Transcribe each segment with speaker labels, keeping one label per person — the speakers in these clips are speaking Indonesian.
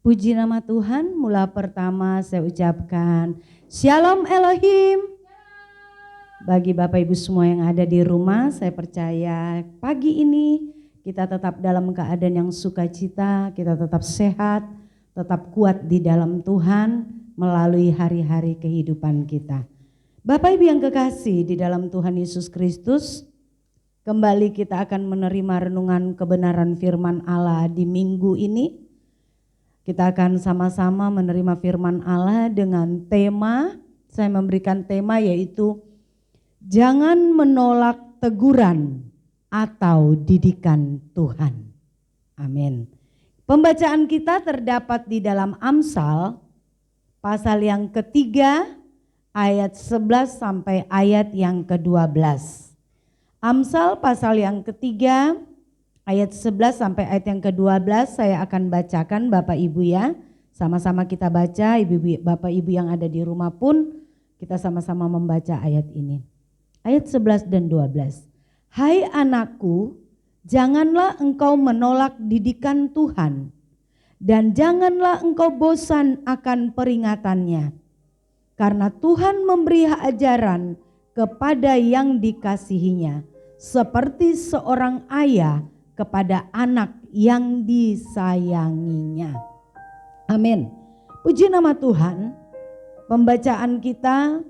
Speaker 1: Puji nama Tuhan, mula pertama saya ucapkan Shalom Elohim. Bagi Bapak Ibu semua yang ada di rumah, saya percaya pagi ini kita tetap dalam keadaan yang sukacita, kita tetap sehat, tetap kuat di dalam Tuhan melalui hari-hari kehidupan kita. Bapak Ibu yang kekasih di dalam Tuhan Yesus Kristus, kembali kita akan menerima renungan kebenaran firman Allah di minggu ini. Kita akan sama-sama menerima firman Allah dengan tema, saya memberikan tema yaitu jangan menolak teguran atau didikan Tuhan. Amin. Pembacaan kita terdapat di dalam Amsal pasal yang ketiga ayat 11 sampai ayat yang ke-12. Amsal pasal yang ketiga ayat 11 sampai ayat yang ke-12 saya akan bacakan Bapak Ibu ya. Sama-sama kita baca, Bapak Ibu yang ada di rumah pun kita sama-sama membaca ayat ini. Ayat 11 dan 12. Hai anakku, janganlah engkau menolak didikan Tuhan dan janganlah engkau bosan akan peringatannya. Karena Tuhan memberi ajaran kepada yang dikasihinya seperti seorang ayah kepada anak yang disayanginya. Amin. Puji nama Tuhan. Pembacaan kita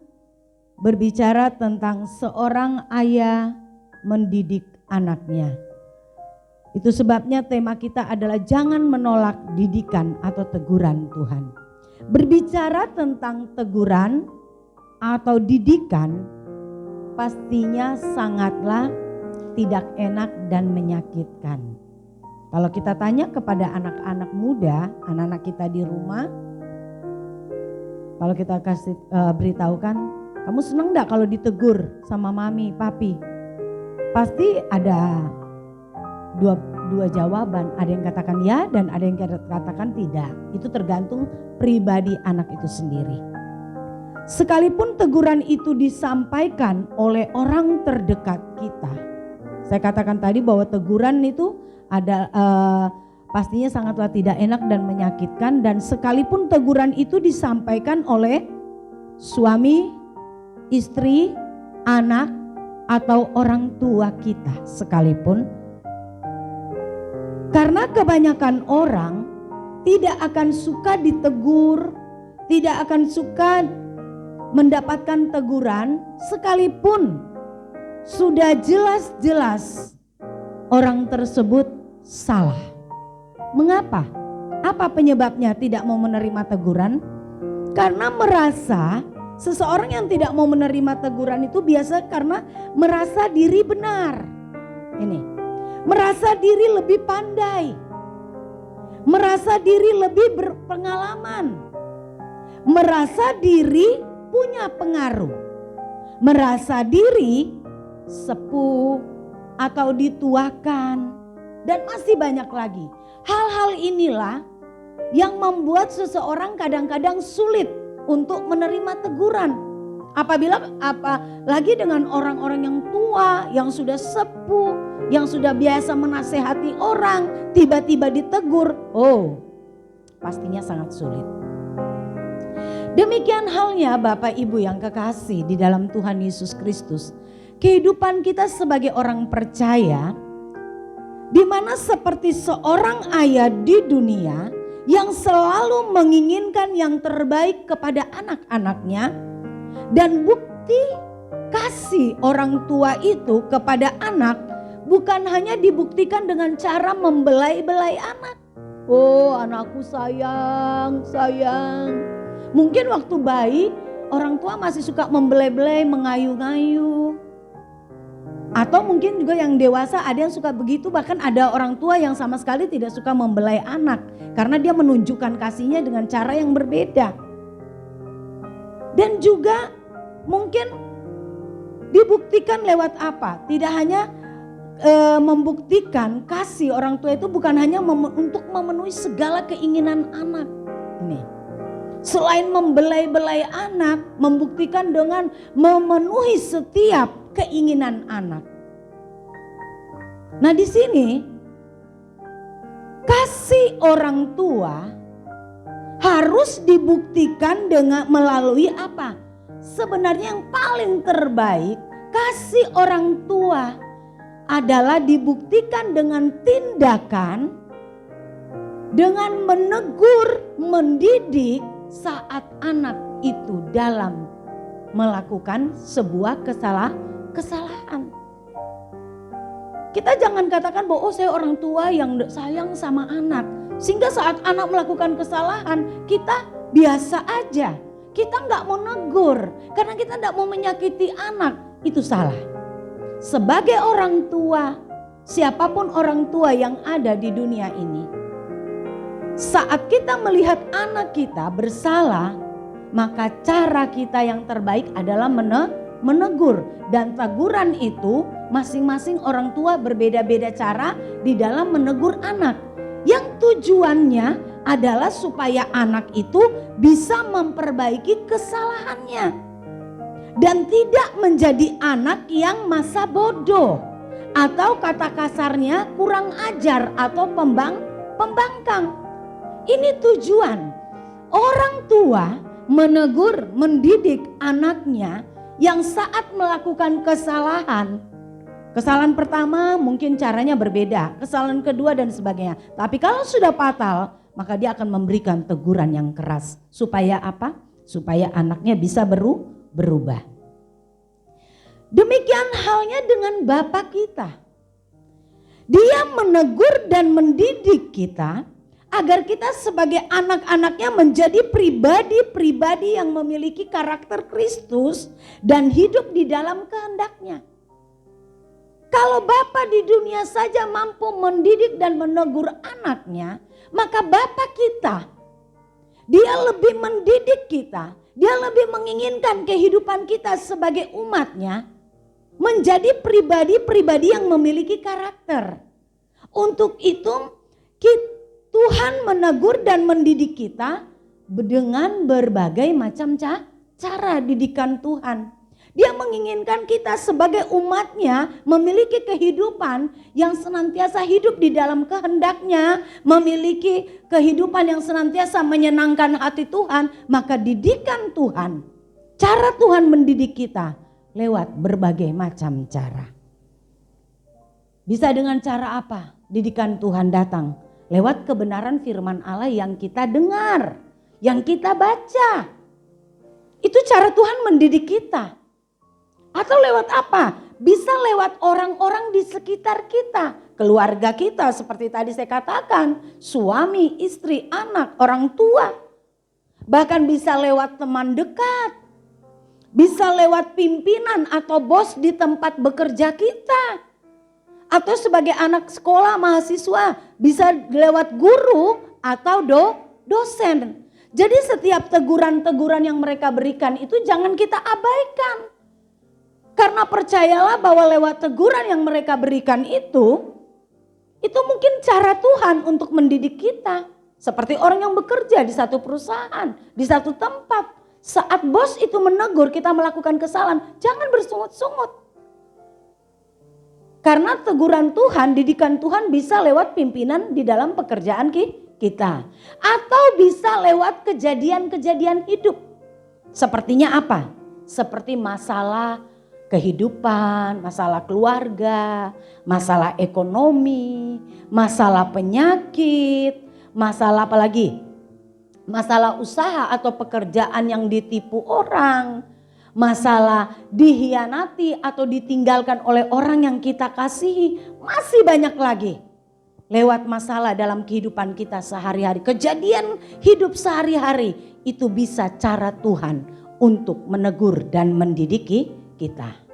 Speaker 1: berbicara tentang seorang ayah mendidik anaknya. Itu sebabnya tema kita adalah jangan menolak didikan atau teguran Tuhan. Berbicara tentang teguran atau didikan pastinya sangatlah tidak enak dan menyakitkan. Kalau kita tanya kepada anak-anak muda, anak-anak kita di rumah, kalau kita kasih beritahukan, kamu seneng gak kalau ditegur sama mami, papi? Pasti ada dua jawaban, ada yang katakan ya dan ada yang katakan tidak. Itu tergantung pribadi anak itu sendiri. Sekalipun teguran itu disampaikan oleh orang terdekat kita, saya katakan tadi bahwa teguran itu ada pastinya sangatlah tidak enak dan menyakitkan, dan sekalipun teguran itu disampaikan oleh suami, istri, anak atau orang tua kita sekalipun, karena kebanyakan orang tidak akan suka ditegur, tidak akan suka mendapatkan teguran sekalipun sudah jelas-jelas orang tersebut salah. Mengapa? Apa penyebabnya tidak mau menerima teguran? Karena merasa seseorang yang tidak mau menerima teguran itu biasa karena merasa diri benar. Ini, merasa diri lebih pandai, merasa diri lebih berpengalaman, merasa diri punya pengaruh, merasa diri sepuh atau dituakan, dan masih banyak lagi. Hal-hal inilah yang membuat seseorang kadang-kadang sulit untuk menerima teguran. Apalagi dengan orang-orang yang tua, yang sudah sepuh, yang sudah biasa menasehati orang, tiba-tiba ditegur, pastinya sangat sulit. Demikian halnya Bapak Ibu yang kekasih di dalam Tuhan Yesus Kristus. Kehidupan kita sebagai orang percaya, di mana seperti seorang ayah di dunia yang selalu menginginkan yang terbaik kepada anak-anaknya, dan bukti kasih orang tua itu kepada anak bukan hanya dibuktikan dengan cara membelai-belai anak. Oh, anakku sayang. Mungkin waktu bayi orang tua masih suka membelai-belai, mengayu-ngayu. Atau mungkin juga yang dewasa ada yang suka begitu, bahkan ada orang tua yang sama sekali tidak suka membelai anak karena dia menunjukkan kasihnya dengan cara yang berbeda. Dan juga mungkin dibuktikan lewat apa? Tidak hanya membuktikan kasih orang tua itu bukan hanya untuk memenuhi segala keinginan anak. Ini, selain membelai-belai anak, membuktikan dengan memenuhi setiap keinginan anak. Nah di sini kasih orang tua harus dibuktikan dengan melalui apa? Sebenarnya yang paling terbaik kasih orang tua adalah dibuktikan dengan tindakan, dengan menegur, mendidik saat anak itu dalam melakukan sebuah kesalahan. Kita jangan katakan bahwa saya orang tua yang sayang sama anak, sehingga saat anak melakukan kesalahan kita biasa aja. Kita nggak mau negur karena kita nggak mau menyakiti anak, itu salah. Sebagai orang tua, siapapun orang tua yang ada di dunia ini, saat kita melihat anak kita bersalah, maka cara kita yang terbaik adalah menegur. Dan teguran itu masing-masing orang tua berbeda-beda cara di dalam menegur anak. Yang tujuannya adalah supaya anak itu bisa memperbaiki kesalahannya. Dan tidak menjadi anak yang masa bodoh. Atau kata kasarnya kurang ajar atau pembangkang. Ini tujuan. Orang tua menegur, mendidik anaknya yang saat melakukan kesalahan. Kesalahan pertama mungkin caranya berbeda, kesalahan kedua dan sebagainya. Tapi kalau sudah fatal, maka dia akan memberikan teguran yang keras. Supaya apa? Supaya anaknya bisa berubah. Demikian halnya dengan Bapa kita. Dia menegur dan mendidik kita agar kita sebagai anak-anaknya menjadi pribadi-pribadi yang memiliki karakter Kristus dan hidup di dalam kehendaknya. Kalau Bapa di dunia saja mampu mendidik dan menegur anaknya, maka Bapa kita, dia lebih mendidik kita, dia lebih menginginkan kehidupan kita sebagai umatnya menjadi pribadi-pribadi yang memiliki karakter. Untuk itu Tuhan menegur dan mendidik kita dengan berbagai macam cara didikan Tuhan. Dia menginginkan kita sebagai umatnya memiliki kehidupan yang senantiasa hidup di dalam kehendaknya, memiliki kehidupan yang senantiasa menyenangkan hati Tuhan. Maka didikan Tuhan, cara Tuhan mendidik kita lewat berbagai macam cara. Bisa dengan cara apa? Didikan Tuhan datang lewat kebenaran firman Allah yang kita dengar, yang kita baca. Itu cara Tuhan mendidik kita. Atau lewat apa? Bisa lewat orang-orang di sekitar kita. Keluarga kita seperti tadi saya katakan. Suami, istri, anak, orang tua. Bahkan bisa lewat teman dekat. Bisa lewat pimpinan atau bos di tempat bekerja kita. Atau sebagai anak sekolah, mahasiswa. Bisa lewat guru atau dosen. Jadi setiap teguran-teguran yang mereka berikan itu jangan kita abaikan. Karena percayalah bahwa lewat teguran yang mereka berikan itu mungkin cara Tuhan untuk mendidik kita. Seperti orang yang bekerja di satu perusahaan, di satu tempat. Saat bos itu menegur kita melakukan kesalahan, jangan bersungut-sungut. Karena teguran Tuhan, didikan Tuhan bisa lewat pimpinan di dalam pekerjaan kita. Atau bisa lewat kejadian-kejadian hidup. Sepertinya apa? Seperti masalah kehidupan, masalah keluarga, masalah ekonomi, masalah penyakit, masalah apa lagi? Masalah usaha atau pekerjaan yang ditipu orang, masalah dihianati atau ditinggalkan oleh orang yang kita kasihi, masih banyak lagi. Lewat masalah dalam kehidupan kita sehari-hari, kejadian hidup sehari-hari, itu bisa cara Tuhan untuk menegur dan mendidik kita.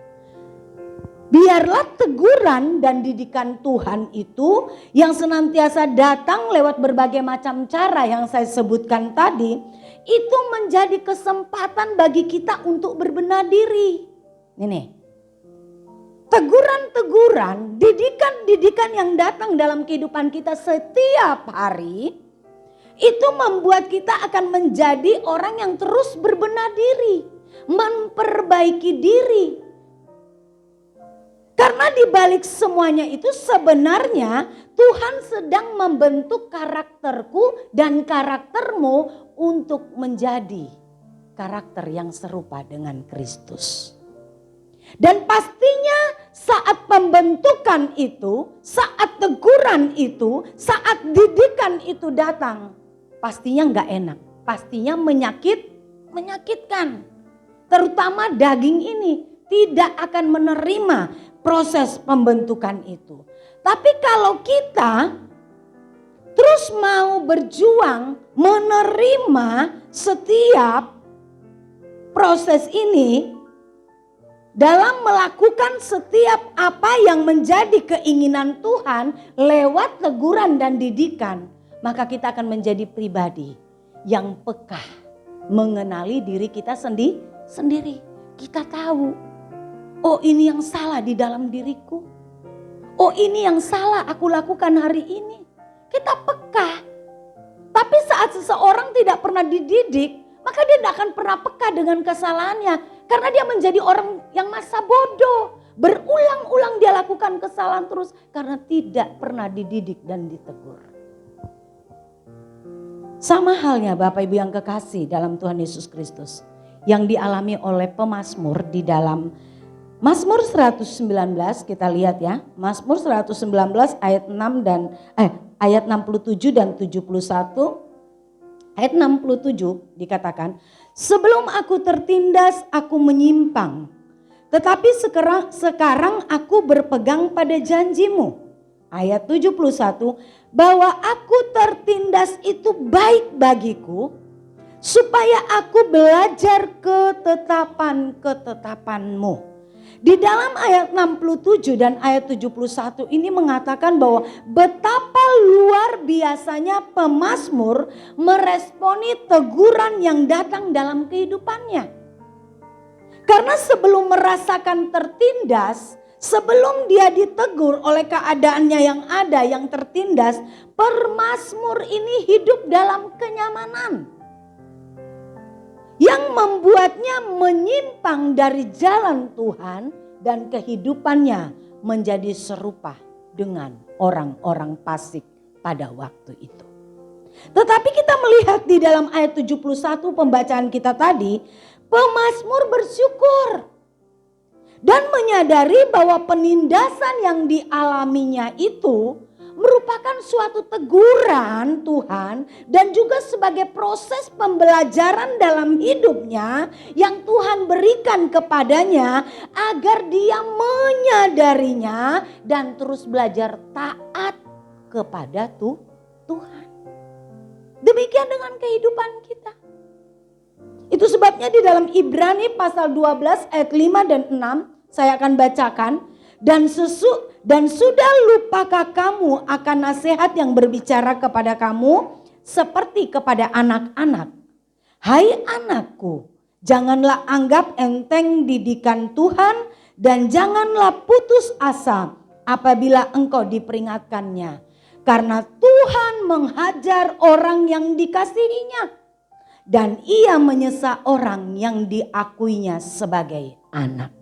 Speaker 1: Biarlah teguran dan didikan Tuhan itu yang senantiasa datang lewat berbagai macam cara yang saya sebutkan tadi, itu menjadi kesempatan bagi kita untuk berbenah diri. Ini teguran-teguran, didikan-didikan yang datang dalam kehidupan kita setiap hari, itu membuat kita akan menjadi orang yang terus berbenah diri, memperbaiki diri. Karena di balik semuanya itu sebenarnya Tuhan sedang membentuk karakterku dan karaktermu untuk menjadi karakter yang serupa dengan Kristus. Dan pastinya saat pembentukan itu, saat teguran itu, saat didikan itu datang, pastinya nggak enak, pastinya menyakitkan. Terutama daging ini tidak akan menerima proses pembentukan itu. Tapi kalau kita terus mau berjuang menerima setiap proses ini, dalam melakukan setiap apa yang menjadi keinginan Tuhan lewat teguran dan didikan, maka kita akan menjadi pribadi yang peka mengenali diri kita sendiri. Kita tahu, oh ini yang salah di dalam diriku. Oh ini yang salah aku lakukan hari ini. Kita peka. Tapi saat seseorang tidak pernah dididik, maka dia tidak akan pernah peka dengan kesalahannya. Karena dia menjadi orang yang masa bodoh. Berulang-ulang dia lakukan kesalahan terus. Karena tidak pernah dididik dan ditegur. Sama halnya Bapak Ibu yang kekasih dalam Tuhan Yesus Kristus. Yang dialami oleh pemazmur di dalam Mazmur 119, kita lihat ya. Mazmur 119 ayat 6 dan ayat 67 dan 71. Ayat 67 dikatakan, sebelum aku tertindas aku menyimpang, tetapi sekarang aku berpegang pada janjimu. Ayat 71, bahwa aku tertindas itu baik bagiku, supaya aku belajar ketetapan-ketetapanmu. Di dalam ayat 67 dan ayat 71 ini mengatakan bahwa betapa luar biasanya pemazmur meresponi teguran yang datang dalam kehidupannya. Karena sebelum merasakan tertindas, sebelum dia ditegur oleh keadaannya yang ada yang tertindas, pemazmur ini hidup dalam kenyamanan. Yang membuatnya menyimpang dari jalan Tuhan dan kehidupannya menjadi serupa dengan orang-orang fasik pada waktu itu. Tetapi kita melihat di dalam ayat 71 pembacaan kita tadi, pemazmur bersyukur dan menyadari bahwa penindasan yang dialaminya itu merupakan suatu teguran Tuhan dan juga sebagai proses pembelajaran dalam hidupnya yang Tuhan berikan kepadanya agar dia menyadarinya dan terus belajar taat kepada Tuhan. Demikian dengan kehidupan kita. Itu sebabnya di dalam Ibrani pasal 12 ayat 5 dan 6 saya akan bacakan. Dan sudah lupakah kamu akan nasihat yang berbicara kepada kamu seperti kepada anak-anak? Hai anakku, janganlah anggap enteng didikan Tuhan dan janganlah putus asa apabila engkau diperingatkannya. Karena Tuhan menghajar orang yang dikasihinya dan ia menyesa orang yang diakuinya sebagai anak.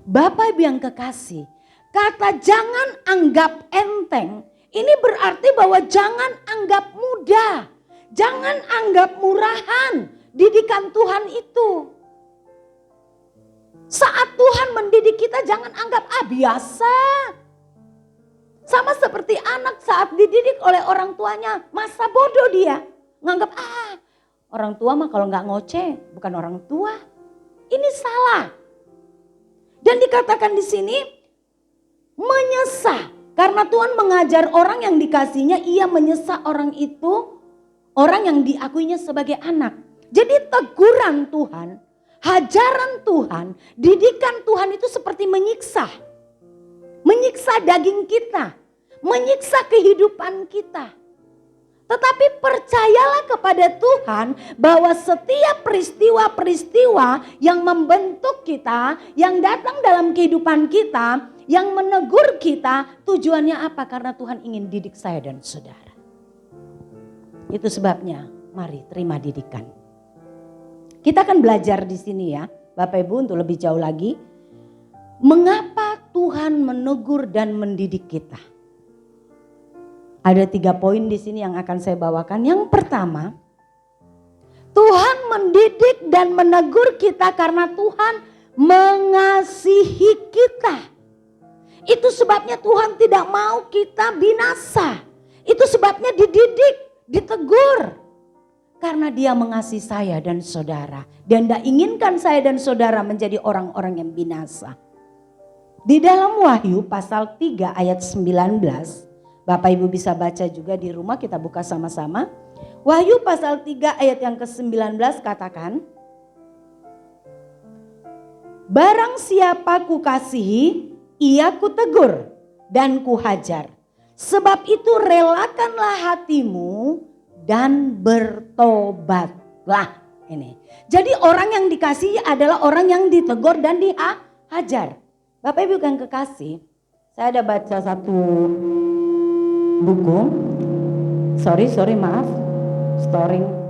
Speaker 1: Bapak Ibu yang kekasih, kata jangan anggap enteng ini berarti bahwa jangan anggap mudah, jangan anggap murahan didikan Tuhan itu. Saat Tuhan mendidik kita jangan anggap biasa. Sama seperti anak saat dididik oleh orang tuanya, masa bodoh dia. Nganggap orang tua mah kalau nggak ngoceh bukan orang tua. Ini salah. Dan dikatakan di sini menyesa. Karena Tuhan mengajar orang yang dikasihnya, ia menyesa orang itu, orang yang diakuinya sebagai anak. Jadi teguran Tuhan, hajaran Tuhan, didikan Tuhan itu seperti menyiksa. Menyiksa daging kita, menyiksa kehidupan kita. Tetapi percayalah kepada Tuhan bahwa setiap peristiwa-peristiwa yang membentuk kita, yang datang dalam kehidupan kita, yang menegur kita, tujuannya apa? Karena Tuhan ingin didik saya dan saudara. Itu sebabnya mari terima didikan. Kita akan belajar di sini ya Bapak Ibu untuk lebih jauh lagi. Mengapa Tuhan menegur dan mendidik kita. Ada 3 poin di sini yang akan saya bawakan. Yang pertama, Tuhan mendidik dan menegur kita karena Tuhan mengasihi kita. Itu sebabnya Tuhan tidak mau kita binasa. Itu sebabnya dididik, ditegur. Karena Dia mengasihi saya dan saudara. Dan tidak inginkan saya dan saudara menjadi orang-orang yang binasa. Di dalam Wahyu pasal 3 ayat 19. Bapak Ibu bisa baca juga di rumah, kita buka sama-sama. Wahyu pasal 3 ayat yang ke-19 katakan. Barang siapa kukasihi, ia kutegur dan kuhajar. Sebab itu relakanlah hatimu dan bertobatlah. Ini. Jadi orang yang dikasihi adalah orang yang ditegur dan dihajar. Bapak Ibu yang kekasih, saya ada baca satu buku. Sorry maaf. Storing.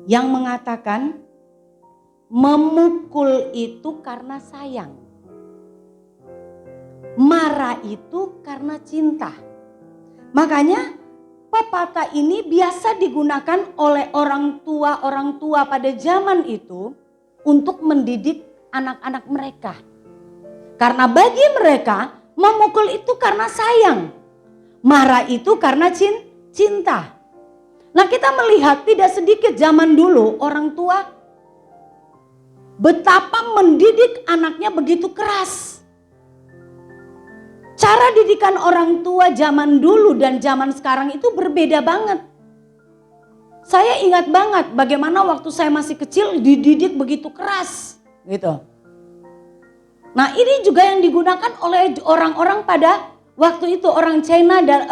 Speaker 1: Yang mengatakan memukul itu karena sayang, marah itu karena cinta. Makanya pepatah ini biasa digunakan oleh orang tua pada zaman itu untuk mendidik anak-anak mereka. Karena bagi mereka memukul itu karena sayang, marah itu karena cinta. Nah, kita melihat tidak sedikit zaman dulu orang tua betapa mendidik anaknya begitu keras. Cara didikan orang tua zaman dulu dan zaman sekarang itu berbeda banget. Saya ingat banget bagaimana waktu saya masih kecil dididik begitu keras gitu. Nah, ini juga yang digunakan oleh orang-orang pada waktu itu, orang China dan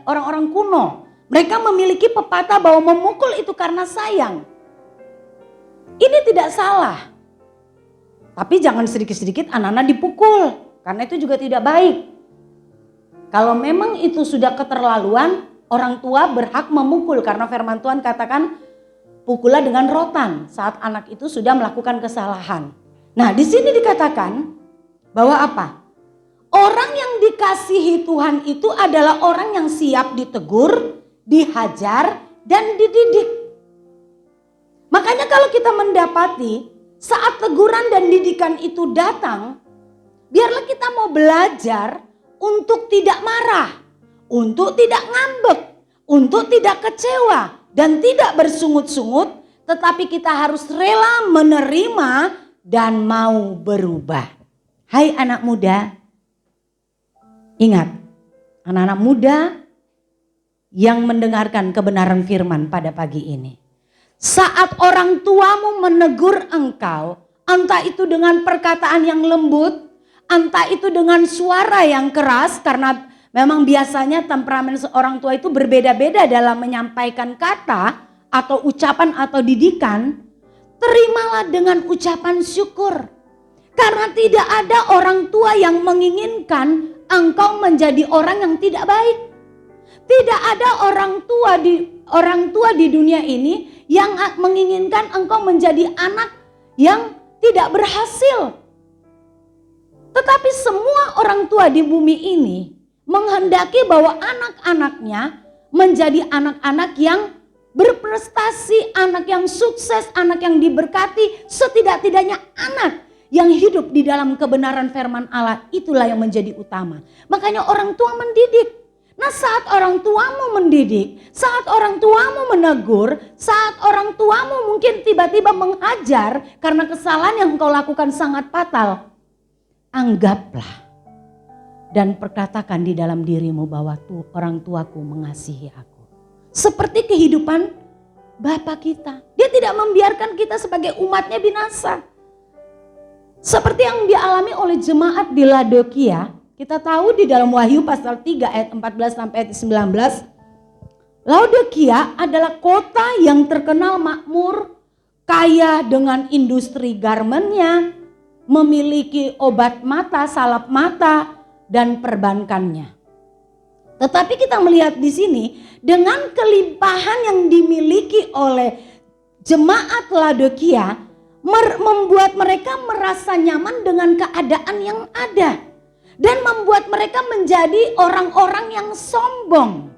Speaker 1: orang-orang kuno. Mereka memiliki pepatah bahwa memukul itu karena sayang. Ini tidak salah. Tapi jangan sedikit-sedikit anak-anak dipukul. Karena itu juga tidak baik. Kalau memang itu sudah keterlaluan, orang tua berhak memukul. Karena firman Tuhan katakan, pukullah dengan rotan saat anak itu sudah melakukan kesalahan. Nah, di sini dikatakan bahwa apa? Orang yang dikasihi Tuhan itu adalah orang yang siap ditegur, dihajar, dan dididik. Makanya kalau kita mendapati saat teguran dan didikan itu datang, biarlah kita mau belajar untuk tidak marah, untuk tidak ngambek, untuk tidak kecewa, dan tidak bersungut-sungut, tetapi kita harus rela menerima dan mau berubah. Hai anak muda, ingat, anak-anak muda yang mendengarkan kebenaran firman pada pagi ini. Saat orang tuamu menegur engkau, entah itu dengan perkataan yang lembut, entah itu dengan suara yang keras, karena memang biasanya temperamen seorang tua itu berbeda-beda dalam menyampaikan kata atau ucapan atau didikan, terimalah dengan ucapan syukur. Karena tidak ada orang tua yang menginginkan engkau menjadi orang yang tidak baik. Tidak ada orang tua di dunia ini yang menginginkan engkau menjadi anak yang tidak berhasil. Tetapi semua orang tua di bumi ini menghendaki bahwa anak-anaknya menjadi anak-anak yang berprestasi, anak yang sukses, anak yang diberkati, setidak-tidaknya anak yang hidup di dalam kebenaran firman Allah, itulah yang menjadi utama. Makanya orang tua mendidik. Nah, saat orang tuamu mendidik, saat orang tuamu menegur, saat orang tuamu mungkin tiba-tiba menghajar karena kesalahan yang engkau lakukan sangat fatal, anggaplah dan perkatakan di dalam dirimu bahwa orang tuaku mengasihi aku. Seperti kehidupan Bapa kita. Dia tidak membiarkan kita sebagai umatnya binasa. Seperti yang dialami oleh jemaat di Laodikia. Kita tahu di dalam Wahyu pasal 3 ayat 14 sampai ayat 19. Laodikia adalah kota yang terkenal makmur, kaya dengan industri garmennya, memiliki obat mata, salep mata, dan perbankannya. Tetapi kita melihat di sini dengan kelimpahan yang dimiliki oleh jemaat Laodikia membuat mereka merasa nyaman dengan keadaan yang ada dan membuat mereka menjadi orang-orang yang sombong.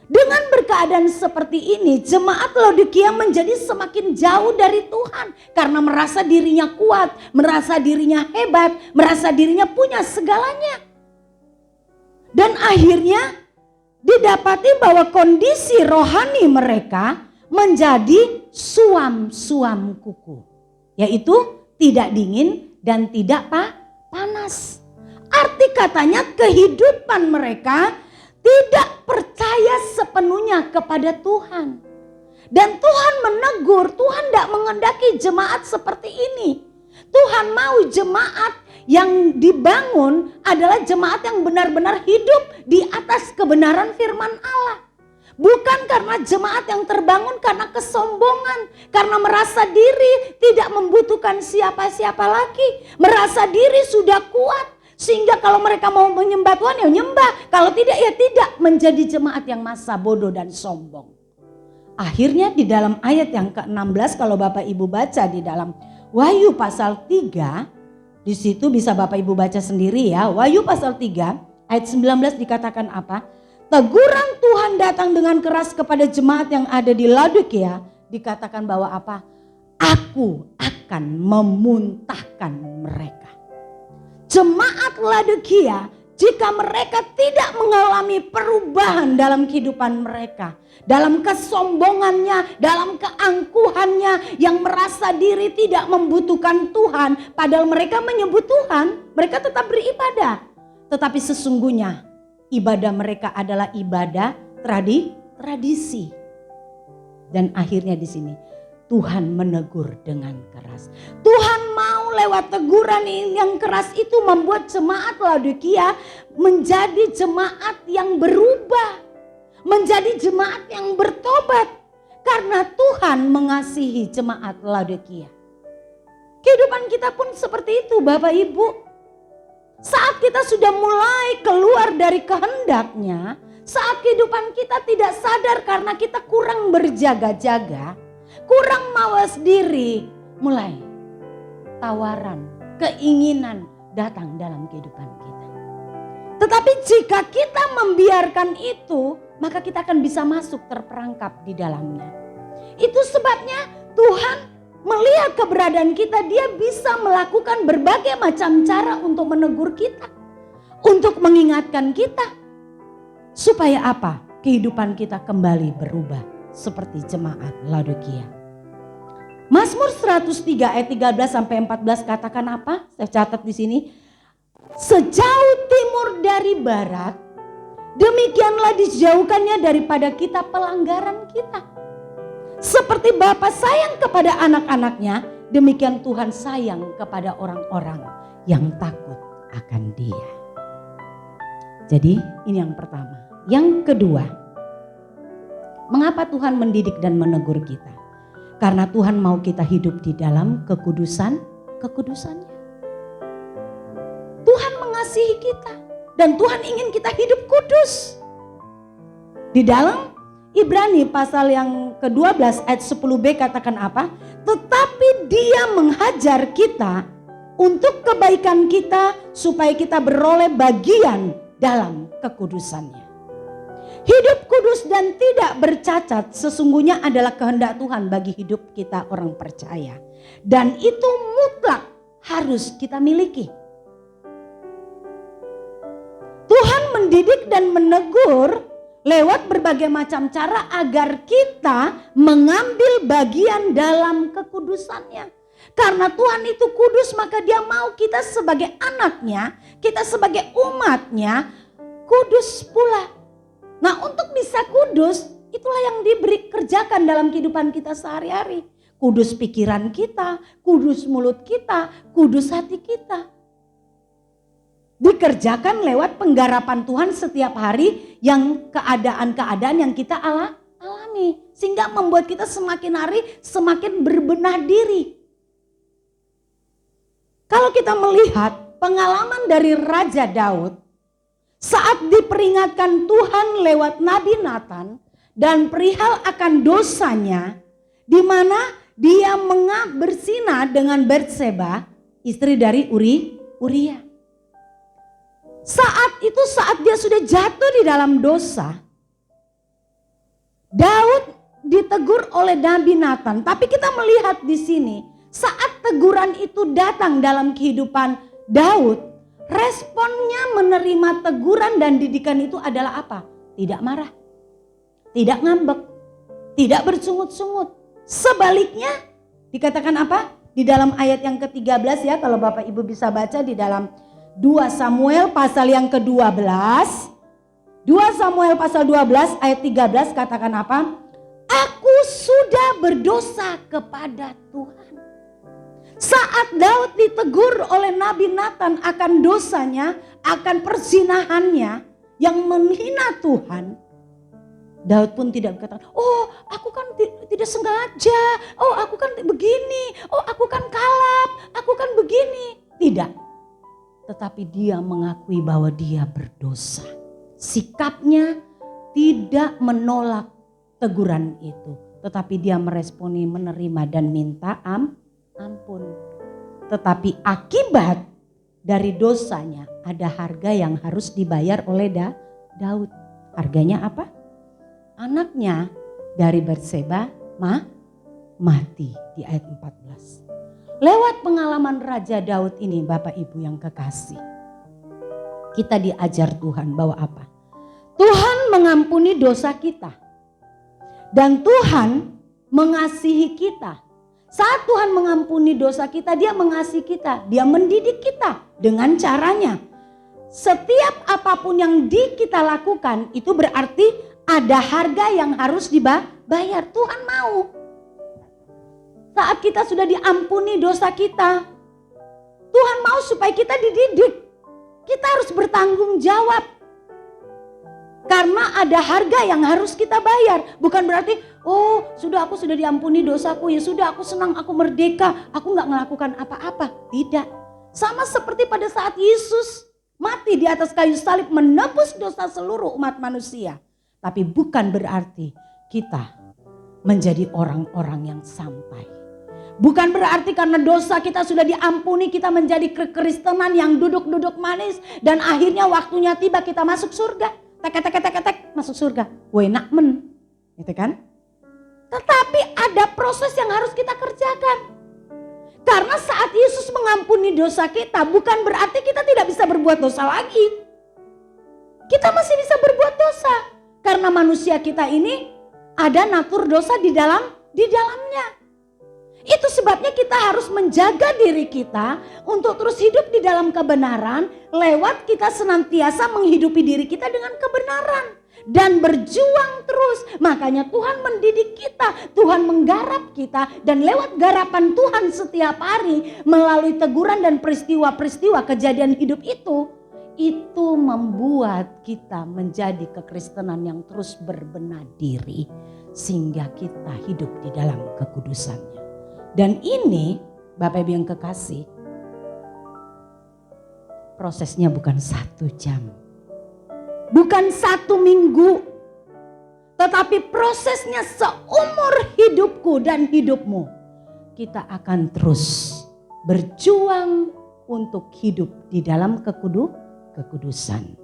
Speaker 1: Dengan berkeadaan seperti ini, jemaat Laodikia menjadi semakin jauh dari Tuhan karena merasa dirinya kuat, merasa dirinya hebat, merasa dirinya punya segalanya. Dan akhirnya didapati bahwa kondisi rohani mereka menjadi suam-suam kuku, yaitu tidak dingin dan tidak panas. Arti katanya kehidupan mereka tidak percaya sepenuhnya kepada Tuhan. Dan Tuhan menegur, Tuhan tidak mengendaki jemaat seperti ini. Tuhan mau jemaat yang dibangun adalah jemaat yang benar-benar hidup di atas kebenaran firman Allah. Bukan karena jemaat yang terbangun karena kesombongan, karena merasa diri tidak membutuhkan siapa-siapa lagi, merasa diri sudah kuat. Sehingga kalau mereka mau menyembah Tuhan ya nyembah, kalau tidak ya tidak, menjadi jemaat yang masa bodoh dan sombong. Akhirnya di dalam ayat yang ke-16 kalau Bapak Ibu baca di dalam Wahyu pasal 3, di situ bisa Bapak Ibu baca sendiri ya. Wahyu pasal 3 ayat 19 dikatakan apa? Teguran Tuhan datang dengan keras kepada jemaat yang ada di Laodikia, dikatakan bahwa apa? Aku akan memuntahkan mereka. Jemaat Laodikia, jika mereka tidak mengalami perubahan dalam kehidupan mereka, dalam kesombongannya, dalam keangkuhannya, yang merasa diri tidak membutuhkan Tuhan, padahal mereka menyebut Tuhan, mereka tetap beribadah. Tetapi sesungguhnya ibadah mereka adalah ibadah tradisi. Dan akhirnya di sini Tuhan menegur dengan keras. Tuhan mau lewat teguran yang keras itu membuat jemaat Laodikia menjadi jemaat yang berubah. Menjadi jemaat yang bertobat. Karena Tuhan mengasihi jemaat Laodikia. Kehidupan kita pun seperti itu Bapak Ibu. Saat kita sudah mulai keluar dari kehendaknya, saat kehidupan kita tidak sadar karena kita kurang berjaga-jaga, kurang mawas diri, mulai tawaran, keinginan datang dalam kehidupan kita. Tetapi jika kita membiarkan itu, maka kita akan bisa masuk terperangkap di dalamnya. Itu sebabnya Tuhan melihat keberadaan kita, dia bisa melakukan berbagai macam cara untuk menegur kita, untuk mengingatkan kita. Supaya apa? Kehidupan kita kembali berubah seperti jemaat Laodikia. Mazmur 103 ayat 13 sampai 14 katakan apa? Saya catat di sini. Sejauh timur dari barat, demikianlah dijauhkannya daripada kita pelanggaran kita. Seperti Bapa sayang kepada anak-anaknya, demikian Tuhan sayang kepada orang-orang yang takut akan Dia. Jadi ini yang pertama. Yang kedua, mengapa Tuhan mendidik dan menegur kita? Karena Tuhan mau kita hidup di dalam kekudusannya. Tuhan mengasihi kita dan Tuhan ingin kita hidup kudus. Di dalam Ibrani pasal yang ke-12 ayat 10b katakan apa? Tetapi Dia menghajar kita untuk kebaikan kita supaya kita beroleh bagian dalam kekudusannya. Hidup kudus dan tidak bercacat sesungguhnya adalah kehendak Tuhan bagi hidup kita orang percaya. Dan itu mutlak harus kita miliki. Tuhan mendidik dan menegur lewat berbagai macam cara agar kita mengambil bagian dalam kekudusannya. Karena Tuhan itu kudus, maka dia mau kita sebagai anaknya, kita sebagai umatnya kudus pula. Nah, untuk bisa kudus, itulah yang diberi kerjakan dalam kehidupan kita sehari-hari. Kudus pikiran kita, kudus mulut kita, kudus hati kita. Dikerjakan lewat penggarapan Tuhan setiap hari yang keadaan-keadaan yang kita alami. Sehingga membuat kita semakin hari semakin berbenah diri. Kalau kita melihat pengalaman dari Raja Daud saat diperingatkan Tuhan lewat Nabi Nathan dan perihal akan dosanya, di mana dia berzina dengan Batseba, istri dari Uria. Saat dia sudah jatuh di dalam dosa, Daud ditegur oleh Nabi Nathan. Tapi kita melihat di sini, saat teguran itu datang dalam kehidupan Daud, responnya menerima teguran dan didikan itu adalah apa? Tidak marah, tidak ngambek, tidak bersungut-sungut. Sebaliknya dikatakan apa? Di dalam ayat yang ke-13 ya, kalau Bapak Ibu bisa baca di dalam 2 Samuel pasal yang ke-12. 2 Samuel pasal 12 ayat 13 katakan apa? Aku sudah berdosa kepada Tuhan. Saat Daud ditegur oleh Nabi Nathan akan dosanya, akan perzinahannya yang menghina Tuhan, Daud pun tidak berkata, oh aku kan tidak sengaja, oh aku kan begini, oh aku kan kalap, aku kan begini. Tidak. Tetapi dia mengakui bahwa dia berdosa. Sikapnya tidak menolak teguran itu. Tetapi dia meresponi, menerima dan minta ampun. Tetapi akibat dari dosanya ada harga yang harus dibayar oleh Daud. Harganya apa? Anaknya dari Batseba mati di ayat 14. Lewat pengalaman Raja Daud ini Bapak Ibu yang kekasih, kita diajar Tuhan bahwa apa? Tuhan mengampuni dosa kita. Dan Tuhan mengasihi kita. Saat Tuhan mengampuni dosa kita, dia mengasihi kita. Dia mendidik kita dengan caranya. Setiap apapun yang kita lakukan itu berarti ada harga yang harus dibayar. Tuhan mau. Saat kita sudah diampuni dosa kita, Tuhan mau supaya kita dididik. Kita harus bertanggung jawab. Karena ada harga yang harus kita bayar. Bukan berarti, oh aku sudah diampuni dosaku, ya sudah aku senang, aku merdeka, aku gak melakukan apa-apa. Tidak. Sama seperti pada saat Yesus mati di atas kayu salib menebus dosa seluruh umat manusia. Tapi bukan berarti kita menjadi orang-orang yang sampai. Bukan berarti karena dosa kita sudah diampuni kita menjadi kekristenan yang duduk-duduk manis. Dan akhirnya waktunya tiba kita masuk surga. Tek masuk surga. Enak men. Gitu kan? Tetapi ada proses yang harus kita kerjakan. Karena saat Yesus mengampuni dosa kita bukan berarti kita tidak bisa berbuat dosa lagi. Kita masih bisa berbuat dosa. Karena manusia kita ini ada natur dosa di dalamnya. Itu sebabnya kita harus menjaga diri kita untuk terus hidup di dalam kebenaran lewat kita senantiasa menghidupi diri kita dengan kebenaran. Dan berjuang terus. Makanya Tuhan mendidik kita, Tuhan menggarap kita. Dan lewat garapan Tuhan setiap hari melalui teguran dan peristiwa-peristiwa kejadian hidup itu membuat kita menjadi kekristenan yang terus berbenah diri. Sehingga kita hidup di dalam kekudusannya. Dan ini Bapak Ibu yang kekasih, prosesnya bukan 1 jam, bukan 1 minggu, tetapi prosesnya seumur hidupku dan hidupmu. Kita akan terus berjuang untuk hidup di dalam kekudusan.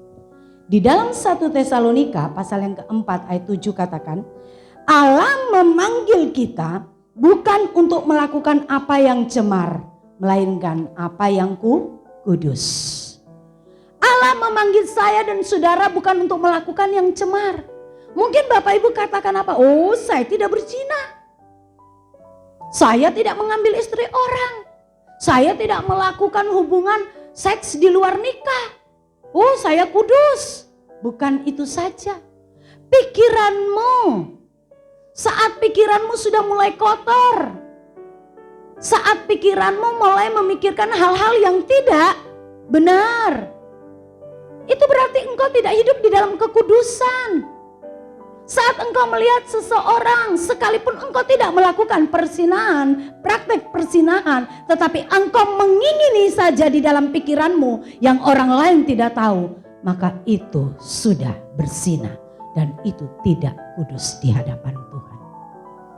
Speaker 1: Di dalam 1 Tesalonika pasal yang keempat ayat 7 katakan, Allah memanggil kita bukan untuk melakukan apa yang cemar, melainkan apa yang kudus. Allah memanggil saya dan saudara bukan untuk melakukan yang cemar. Mungkin Bapak Ibu katakan apa? Oh, saya tidak berzina. Saya tidak mengambil istri orang. Saya tidak melakukan hubungan seks di luar nikah. Oh, saya kudus. Bukan itu saja. Pikiranmu. Saat pikiranmu sudah mulai kotor. Saat pikiranmu mulai memikirkan hal-hal yang tidak benar. Itu berarti engkau tidak hidup di dalam kekudusan. Saat engkau melihat seseorang, sekalipun engkau tidak melakukan persinahan, praktek persinahan, tetapi engkau mengingini saja di dalam pikiranmu yang orang lain tidak tahu, maka itu sudah berzina dan itu tidak kudus di hadapan Tuhan.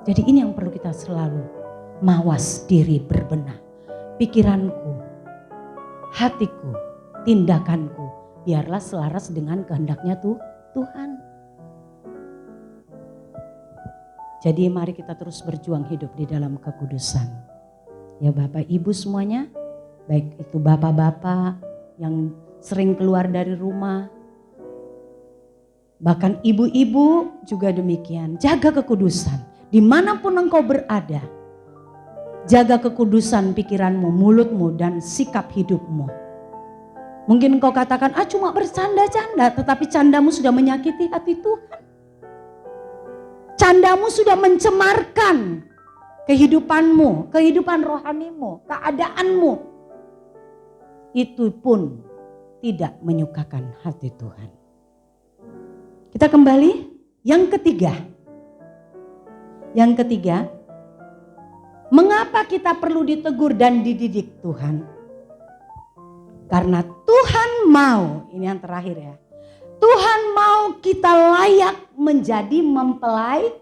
Speaker 1: Jadi ini yang perlu kita selalu mawas diri, berbenah. Pikiranku, hatiku, tindakanku, biarlah selaras dengan kehendaknya Tuhan. Jadi mari kita terus berjuang hidup di dalam kekudusan. Ya Bapak Ibu semuanya, baik itu bapak-bapak yang sering keluar dari rumah, bahkan ibu-ibu juga demikian. Jaga kekudusan dimanapun engkau berada. Jaga kekudusan pikiranmu, mulutmu dan sikap hidupmu. Mungkin engkau katakan, cuma bercanda-canda, tetapi candamu sudah menyakiti hati Tuhan. Candamu sudah mencemarkan kehidupanmu, kehidupan rohanimu, keadaanmu. Itu pun tidak menyukakan hati Tuhan. Kita kembali yang ketiga. Yang ketiga, mengapa kita perlu ditegur dan dididik Tuhan? Karena Tuhan mau, ini yang terakhir ya. Tuhan mau kita layak menjadi mempelainya.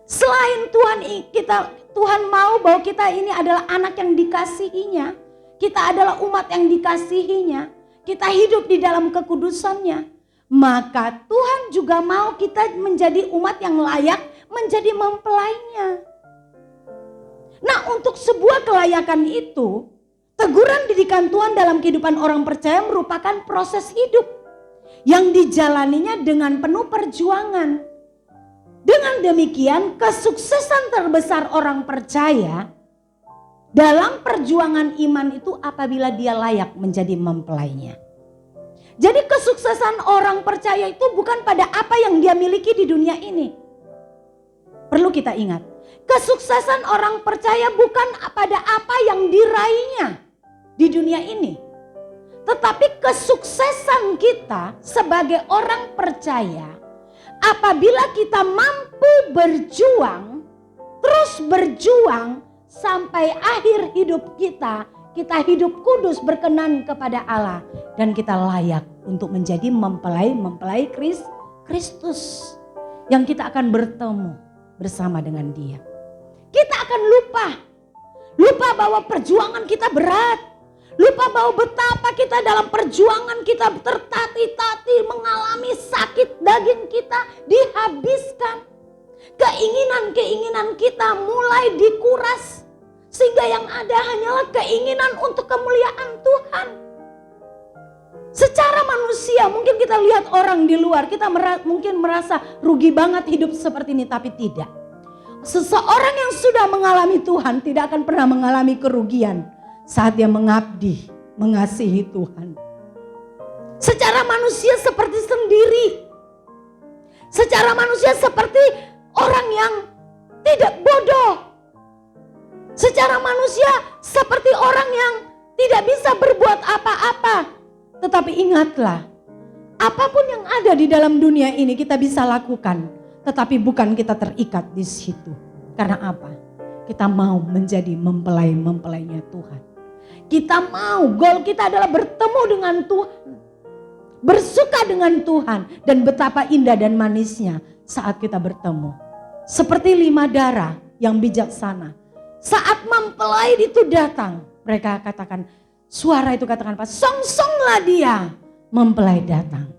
Speaker 1: Selain Tuhan mau bahwa kita ini adalah anak yang dikasihinya. Kita adalah umat yang dikasihinya. Kita hidup di dalam kekudusannya. Maka Tuhan juga mau kita menjadi umat yang layak menjadi mempelainya. Nah, untuk sebuah kelayakan itu, teguran didikan Tuhan dalam kehidupan orang percaya merupakan proses hidup yang dijalaninya dengan penuh perjuangan. Dengan demikian, kesuksesan terbesar orang percaya dalam perjuangan iman itu apabila dia layak menjadi mempelainya. Jadi kesuksesan orang percaya itu bukan pada apa yang dia miliki di dunia ini. Perlu kita ingat, kesuksesan orang percaya bukan pada apa yang diraihnya di dunia ini. Tetapi kesuksesan kita sebagai orang percaya apabila kita mampu berjuang, terus berjuang sampai akhir hidup kita hidup kudus berkenan kepada Allah dan kita layak untuk menjadi mempelai Kristus yang kita akan bertemu bersama dengan Dia. Kita akan lupa bahwa perjuangan kita berat. Lupa bahwa betapa kita dalam perjuangan kita tertatih-tatih mengalami sakit, daging kita dihabiskan. Keinginan-keinginan kita mulai dikuras. Sehingga yang ada hanyalah keinginan untuk kemuliaan Tuhan. Secara manusia mungkin kita lihat orang di luar, kita mungkin merasa rugi banget hidup seperti ini, tapi tidak. Seseorang yang sudah mengalami Tuhan tidak akan pernah mengalami kerugian saat dia mengabdi, mengasihi Tuhan. Secara manusia seperti sendiri. Secara manusia seperti orang yang tidak bodoh. Secara manusia seperti orang yang tidak bisa berbuat apa-apa. Tetapi ingatlah, apapun yang ada di dalam dunia ini kita bisa lakukan. Tetapi bukan kita terikat di situ. Karena apa? Kita mau menjadi mempelai-mempelainya Tuhan. Kita mau, goal kita adalah bertemu dengan Tuhan. Bersuka dengan Tuhan. Dan betapa indah dan manisnya saat kita bertemu. Seperti 5 darah yang bijaksana. Saat mempelai itu datang. Mereka katakan, suara itu katakan apa? Song-songlah dia. Mempelai datang.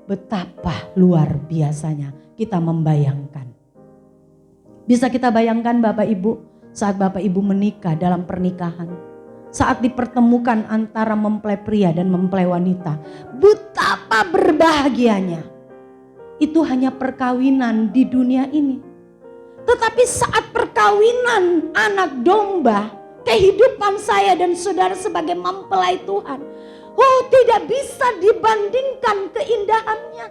Speaker 1: Betapa luar biasanya kita membayangkan. Bisa kita bayangkan Bapak Ibu, saat Bapak Ibu menikah dalam pernikahan. Saat dipertemukan antara mempelai pria dan mempelai wanita. Betapa berbahagianya. Itu hanya perkawinan di dunia ini. Tetapi saat perkawinan anak domba, kehidupan saya dan saudara sebagai mempelai Tuhan, tidak bisa dibandingkan keindahannya.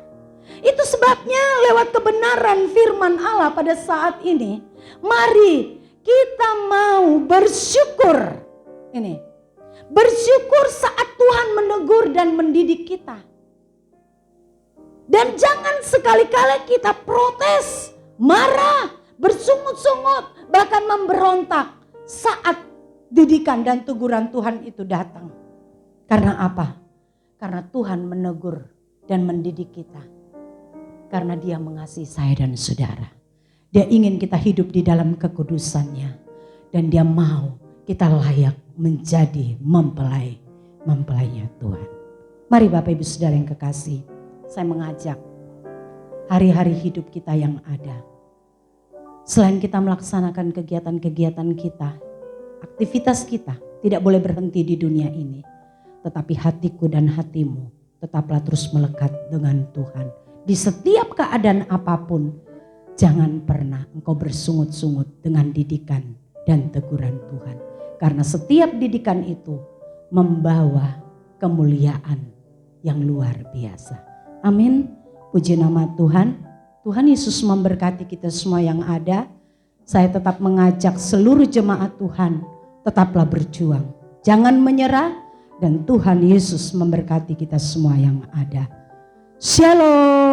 Speaker 1: Itu sebabnya lewat kebenaran firman Allah pada saat ini, mari kita mau bersyukur. Ini, bersyukur saat Tuhan menegur dan mendidik kita. Dan jangan sekali-kali kita protes, marah, bersungut-sungut, bahkan memberontak saat didikan dan teguran Tuhan itu datang. Karena apa? Karena Tuhan menegur dan mendidik kita. Karena Dia mengasihi saya dan saudara. Dia ingin kita hidup di dalam kekudusannya. Dan Dia mau kita layak menjadi mempelainya Tuhan. Mari Bapak Ibu Saudara yang kekasih, saya mengajak hari-hari hidup kita yang ada. Selain kita melaksanakan kegiatan-kegiatan kita, aktivitas kita tidak boleh berhenti di dunia ini. Tetapi hatiku dan hatimu tetaplah terus melekat dengan Tuhan. Di setiap keadaan apapun, jangan pernah engkau bersungut-sungut dengan didikan dan teguran Tuhan. Karena setiap didikan itu membawa kemuliaan yang luar biasa. Amin. Puji nama Tuhan. Tuhan Yesus memberkati kita semua yang ada. Saya tetap mengajak seluruh jemaat Tuhan, tetaplah berjuang. Jangan menyerah dan Tuhan Yesus memberkati kita semua yang ada. Shalom.